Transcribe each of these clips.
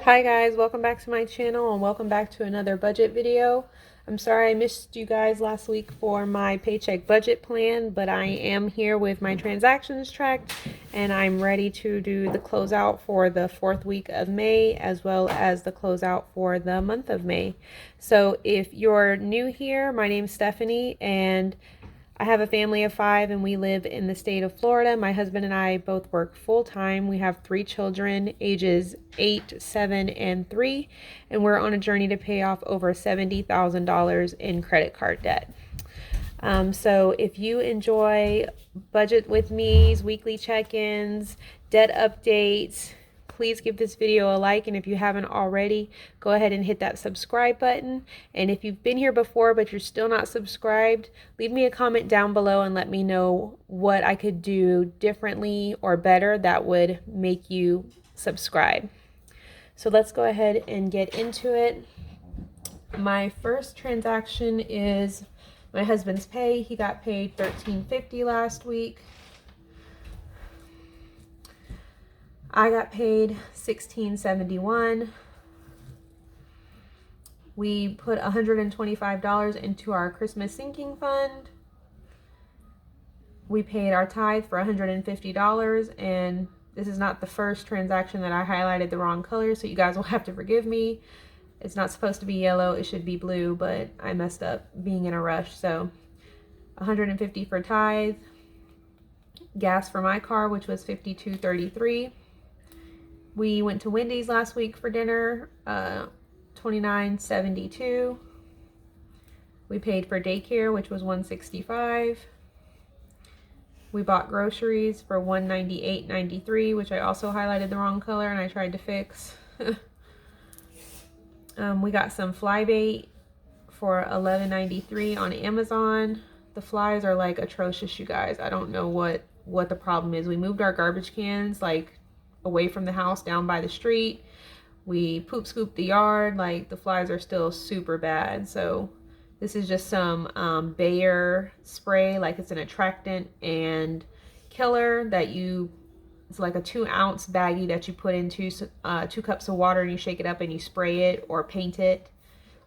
Hi guys, welcome back to my channel and welcome back to another budget video. I'm sorry I missed you guys last week for my paycheck budget plan, but I am here with my transactions tracked and I'm ready to do the closeout for the 4th week of May as well as the closeout for the month of May. So if you're new here, my name's Stephanie and I have a family of 5 and we live in the state of Florida. My husband and I both work full-time. We have 3 children, ages 8, 7, and 3, and we're on a journey to pay off over $70,000 in credit card debt. So if you enjoy budget with me's, weekly check-ins, debt updates, please give this video a like, and if you haven't already, go ahead and hit that subscribe button. And if you've been here before but you're still not subscribed, leave me a comment down below and let me know what I could do differently or better that would make you subscribe. So let's go ahead and get into it. My first transaction is my husband's pay. He got paid $13.50 last week. I got paid $16.71. We put $125 into our Christmas sinking fund. We paid our tithe for $150, and this is not the first transaction that I highlighted the wrong color, so you guys will have to forgive me. It's not supposed to be yellow, it should be blue, but I messed up being in a rush. So $150 for tithe. Gas for my car, which was $52.33. We went to Wendy's last week for dinner, $29.72. We paid for daycare, which was $165. We bought groceries for $198.93, which I also highlighted the wrong color and I tried to fix. We got some fly bait for $11.93 on Amazon. The flies are like atrocious, you guys. I don't know what the problem is. We moved our garbage cans like away from the house down by the street. We poop scooped the yard. Like, the flies are still super bad. So this is just some Bayer spray, like it's an attractant and killer that it's like a 2-ounce baggie that you put into 2 cups of water and you shake it up and you spray it or paint it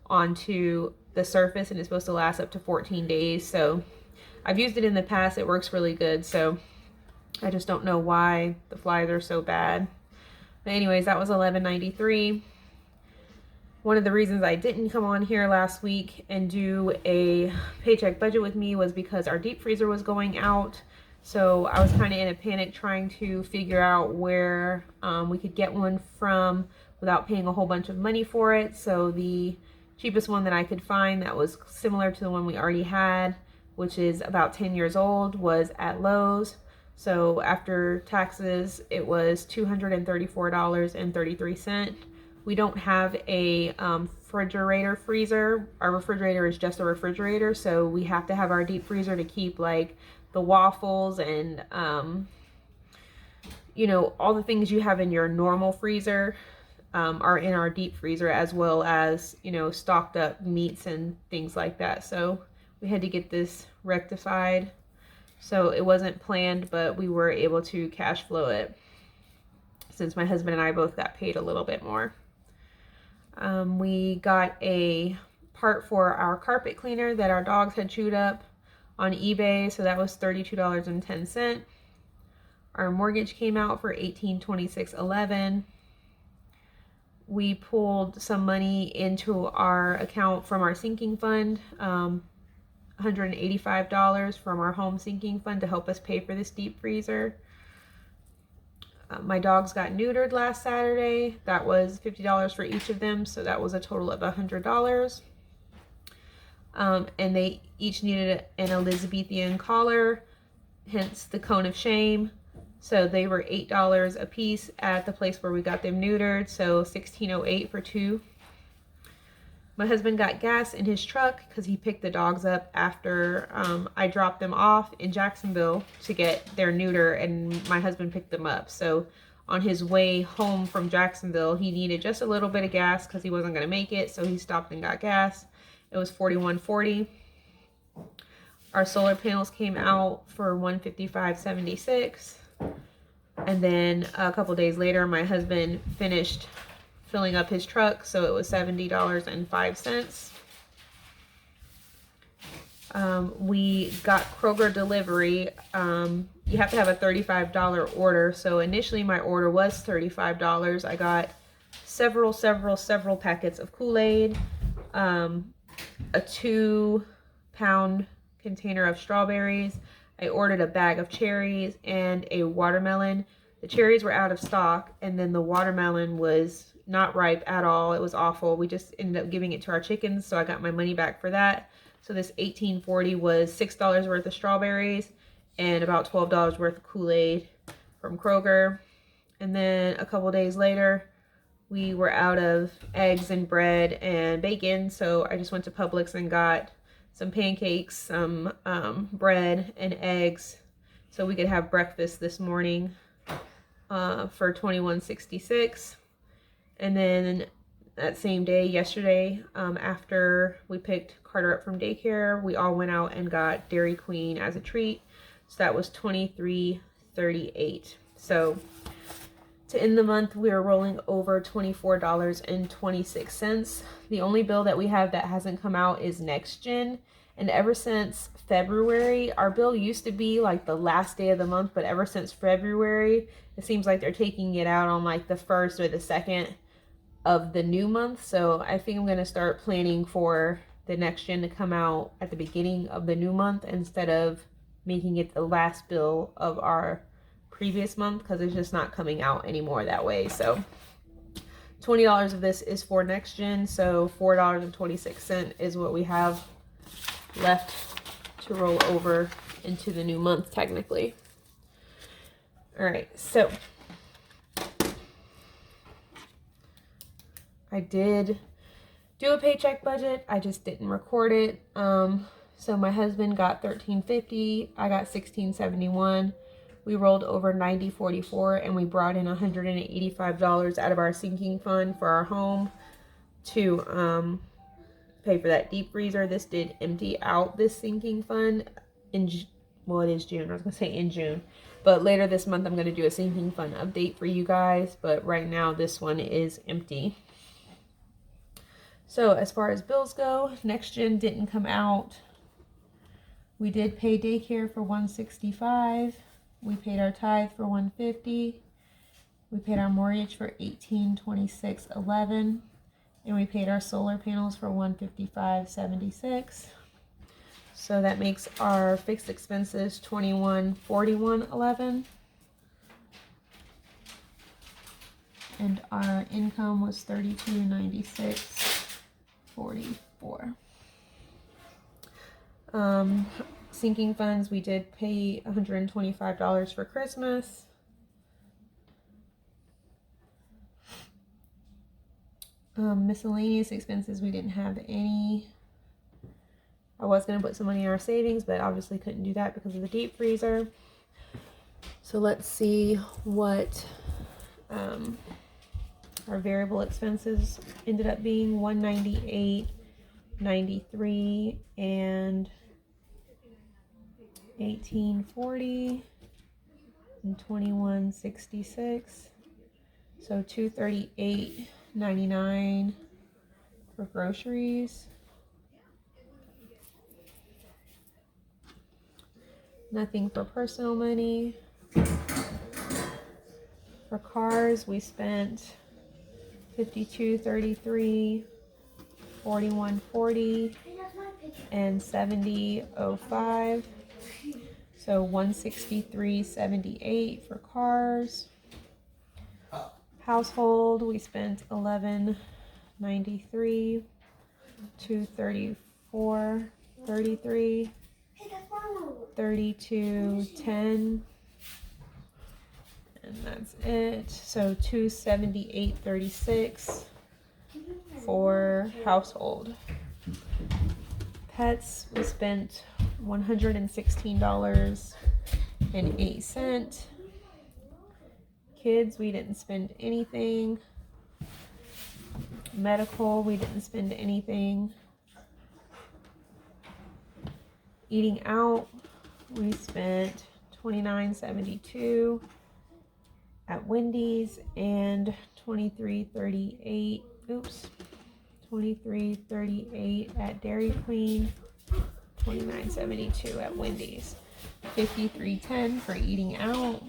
onto the surface, and it's supposed to last up to 14 days. So I've used it in the past. It works really good. So I just don't know why the flies are so bad. But anyways, that was $11.93. One of the reasons I didn't come on here last week and do a paycheck budget with me was because our deep freezer was going out. So I was kind of in a panic trying to figure out where we could get one from without paying a whole bunch of money for it. So the cheapest one that I could find that was similar to the one we already had, which is about 10 years old, was at Lowe's. So after taxes, it was $234.33. We don't have a refrigerator freezer. Our refrigerator is just a refrigerator, so we have to have our deep freezer to keep like the waffles and you know, all the things you have in your normal freezer are in our deep freezer, as well as, you know, stocked up meats and things like that. So we had to get this rectified. So it wasn't planned, but we were able to cash flow it since my husband and I both got paid a little bit more. We got a part for our carpet cleaner that our dogs had chewed up on eBay, so that was $32.10. Our mortgage came out for $1826.11. We pulled some money into our account from our sinking fund. $185 from our home sinking fund to help us pay for this deep freezer. My dogs got neutered last Saturday. That was $50 for each of them, so that was a total of $100. And they each needed an Elizabethan collar, hence the cone of shame. So they were $8 a piece at the place where we got them neutered, so $16.08 for 2. My husband got gas in his truck because he picked the dogs up after I dropped them off in Jacksonville to get their neuter, and my husband picked them up. So on his way home from Jacksonville, he needed just a little bit of gas because he wasn't going to make it, so he stopped and got gas. It was $41.40. Our solar panels came out for $155.76. And then a couple days later, my husband finished filling up his truck, so it was $70.05. We got Kroger delivery. You have to have a $35 order. So initially my order was $35. I got several packets of Kool-Aid, a 2-pound container of strawberries. I ordered a bag of cherries and a watermelon. The cherries were out of stock, and then the watermelon was not ripe at all. It was awful. We just ended up giving it to our chickens, so I got my money back for that. So this $18.40 was $6 worth of strawberries and about $12 worth of Kool-Aid from Kroger. And then a couple days later, we were out of eggs and bread and bacon, so I just went to Publix and got some pancakes, some bread and eggs, so we could have breakfast this morning for $21.66. And then that same day, yesterday, after we picked Carter up from daycare, we all went out and got Dairy Queen as a treat. So that was $23.38. So to end the month, we are rolling over $24.26. The only bill that we have that hasn't come out is Next Gen. And ever since February, our bill used to be like the last day of the month, but ever since February, it seems like they're taking it out on like the 1st or the 2nd of the new month. So I think I'm going to start planning for the Next Gen to come out at the beginning of the new month instead of making it the last bill of our previous month, because it's just not coming out anymore that way. So $20 of this is for Next Gen, so $4.26 is what we have left to roll over into the new month technically. All right, so I did do a paycheck budget. I just didn't record it. So my husband got $13.50. I got $16.71. We rolled over $90.44, and we brought in $185 out of our sinking fund for our home to pay for that deep freezer. This did empty out this sinking fund in, well, it is June. I was gonna say in June, but later this month I'm gonna do a sinking fund update for you guys. But right now this one is empty. So as far as bills go, Next Gen didn't come out. We did pay daycare for $165. We paid our tithe for $150. We paid our mortgage for $1826.11. And we paid our solar panels for $155.76. So that makes our fixed expenses $2141.11. And our income was $3296.44. Sinking funds, we did pay $125 for Christmas. Miscellaneous expenses, we didn't have any. I was going to put some money in our savings, but obviously couldn't do that because of the deep freezer. So let's see what our variable expenses ended up being. $198.93 and $18.40 and $21.66. So $238.99 for groceries. Nothing for personal money. For cars, we spent $52.33, $41.40, and $70.05. So $163.78 for cars. Household, we spent $11.93, $234.33, $32.10, and that's it. So $278.36 for household. Pets, we spent $116.08. Kids, we didn't spend anything. Medical, we didn't spend anything. Eating out, we spent $29.72 at Wendy's and $23.38. Oops, $23.38 at Dairy Queen. $29.72 at Wendy's. $53.10 for eating out,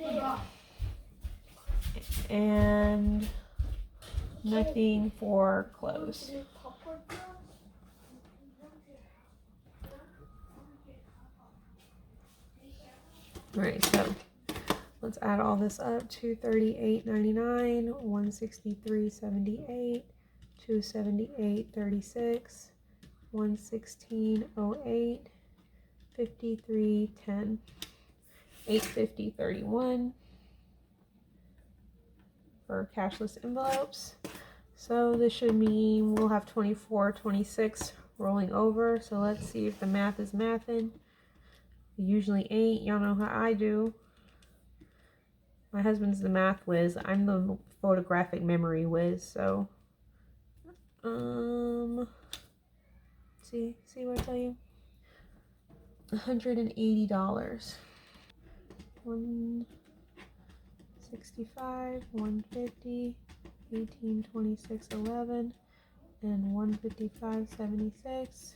and nothing for clothes. All right, so let's add all this up. $238.99, $163.78, $278.36, $116.08, $53.10, $850.31 for cashless envelopes. So this should mean we'll have $24.26 rolling over. So let's see if the math is mathing. It usually ain't. Y'all know how I do. My husband's the math whiz. I'm the photographic memory whiz. So, see what I tell you? $180. 165, 150, 1826.11, and 155.76.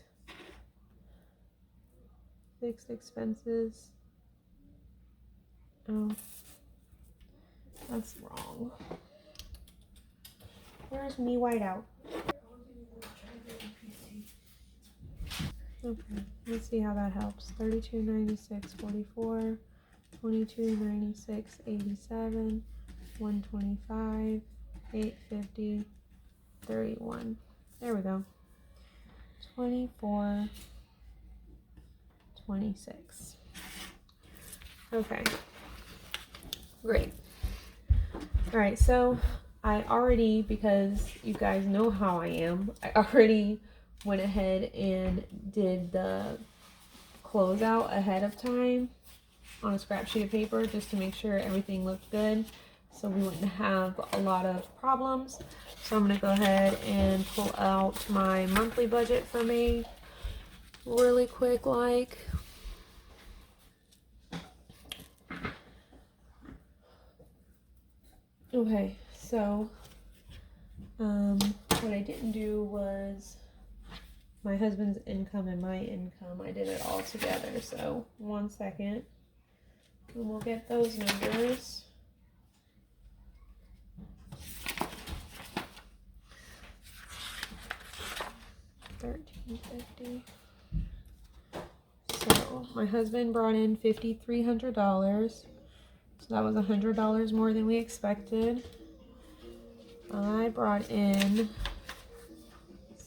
Fixed expenses. Oh, that's wrong. Where's me whiteout? Okay, let's see how that helps. $32.96.44, $22.96.87, $125, $850.31. There we go. $24.26. Okay, great. All right, so I already, because you guys know how I am, I already went ahead and did the closeout ahead of time on a scrap sheet of paper just to make sure everything looked good so we wouldn't have a lot of problems. So I'm going to go ahead and pull out my monthly budget for May really quick like. Okay, so what I didn't do was my husband's income and my income. I did it all together. So 1 second and we'll get those numbers. $1,350. So my husband brought in $5,300. So that was $100 more than we expected. I brought in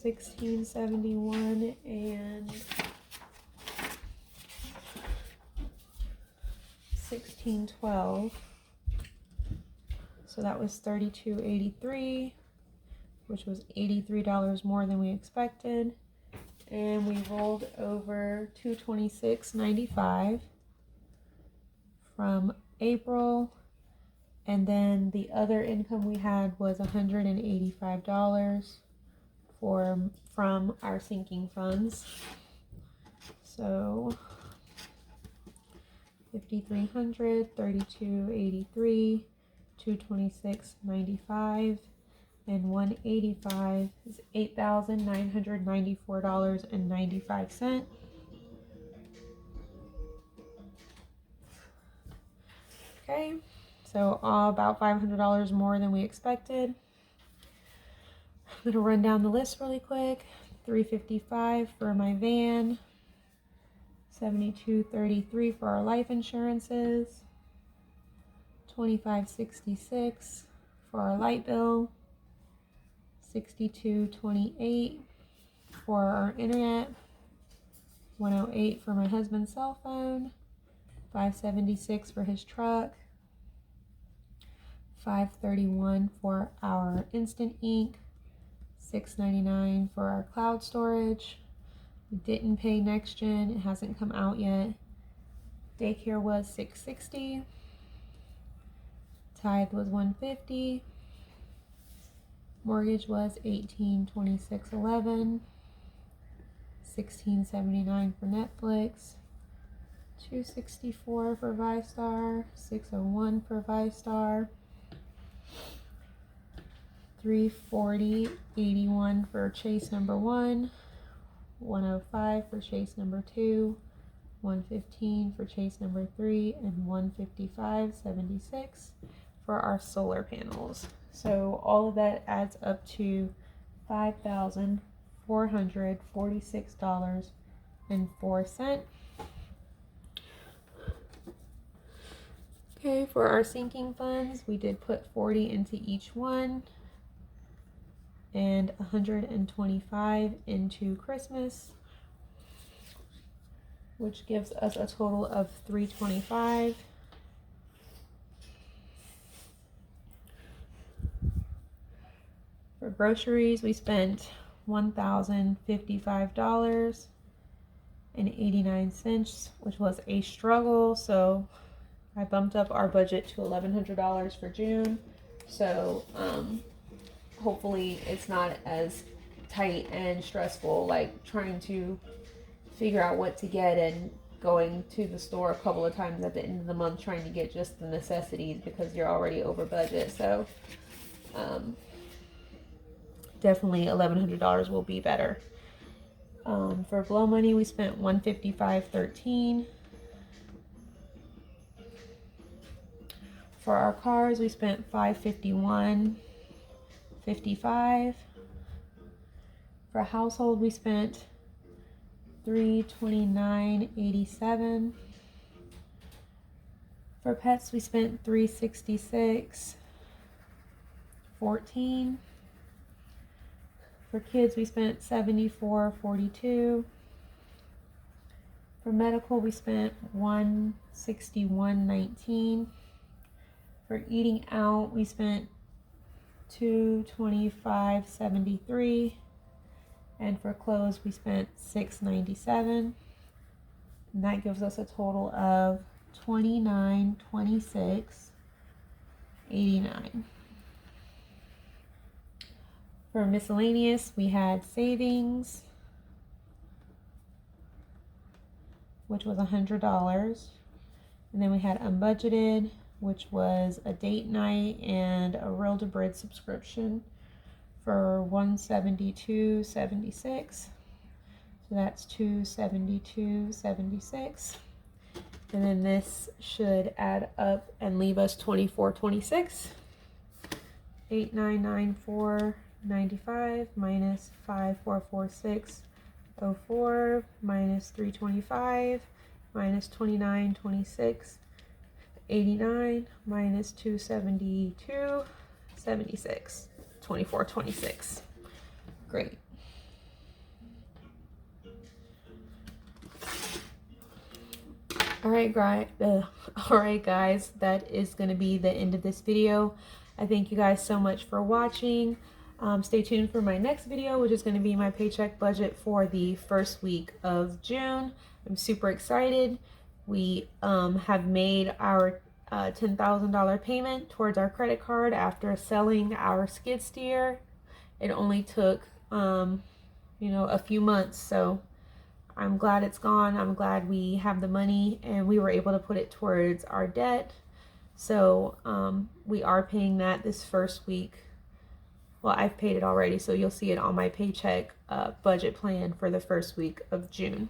$1,671 and $1,612. So that was $3,283, which was $83 more than we expected. And we rolled over $226.95 from April. And then the other income we had was $185 from our sinking funds. So 5,300, 3,283, 226.95, and 185 is $8,994.95. Okay, so about $500 more than we expected. I'm gonna run down the list really quick. $355 for my van, $72.33 for our life insurances, $25.66 for our light bill, $62.28 for our internet, $108 for my husband's cell phone, $576 for his truck, $531 for our instant ink, $699 for our cloud storage. We didn't pay next gen, it hasn't come out yet. Daycare was $660, tithe was $150, mortgage was $1,826.11, $16.79 for Netflix, $264 for ViStar, $601 for ViStar, $340.81 for Chase number 1, $105 for Chase number 2, $115 for Chase number 3, and $155.76 for our solar panels. So all of that adds up to $5,446.04. Okay, for our sinking funds, we did put 40 into each one and 125 into Christmas, which gives us a total of 325. For groceries, we spent $1,055.89, which was a struggle. So I bumped up our budget to $1,100 for June. So hopefully it's not as tight and stressful, like trying to figure out what to get and going to the store a couple of times at the end of the month trying to get just the necessities because you're already over budget. So definitely $1,100 will be better. For blow money, we spent $155.13. For our cars, we spent $551.55. For household, we spent $329.87. For pets, we spent $366.14. For kids, we spent $74.42. For medical, we spent $161.19. For eating out, we spent $225.73. And for clothes, we spent $697. And that gives us a total of $2926.89. For miscellaneous, we had savings, which was $100. And then we had unbudgeted, which was a date night and a Real to Bridge subscription for $172.76. So that's $272.76. And then this should add up and leave us $24.26. $8,994.95 minus $5,446.04 minus $325 minus $29.26.89 minus $272.76. $24.26. Great. All right, guys, that is going to be the end of this video. I thank you guys so much for watching. Stay tuned for my next video, which is going to be my paycheck budget for the first week of June. I'm super excited. We have made our $10,000 payment towards our credit card after selling our skid steer. It only took a few months, so I'm glad it's gone. I'm glad we have the money and we were able to put it towards our debt. So we are paying that this first week. Well, I've paid it already, so you'll see it on my paycheck budget plan for the first week of June.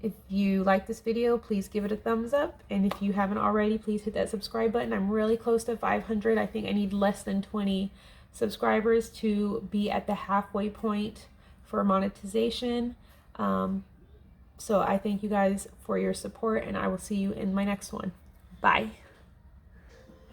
If you like this video, please give it a thumbs up. And if you haven't already, please hit that subscribe button. I'm really close to 500. I think I need less than 20 subscribers to be at the halfway point for monetization. So I thank you guys for your support, and I will see you in my next one. Bye.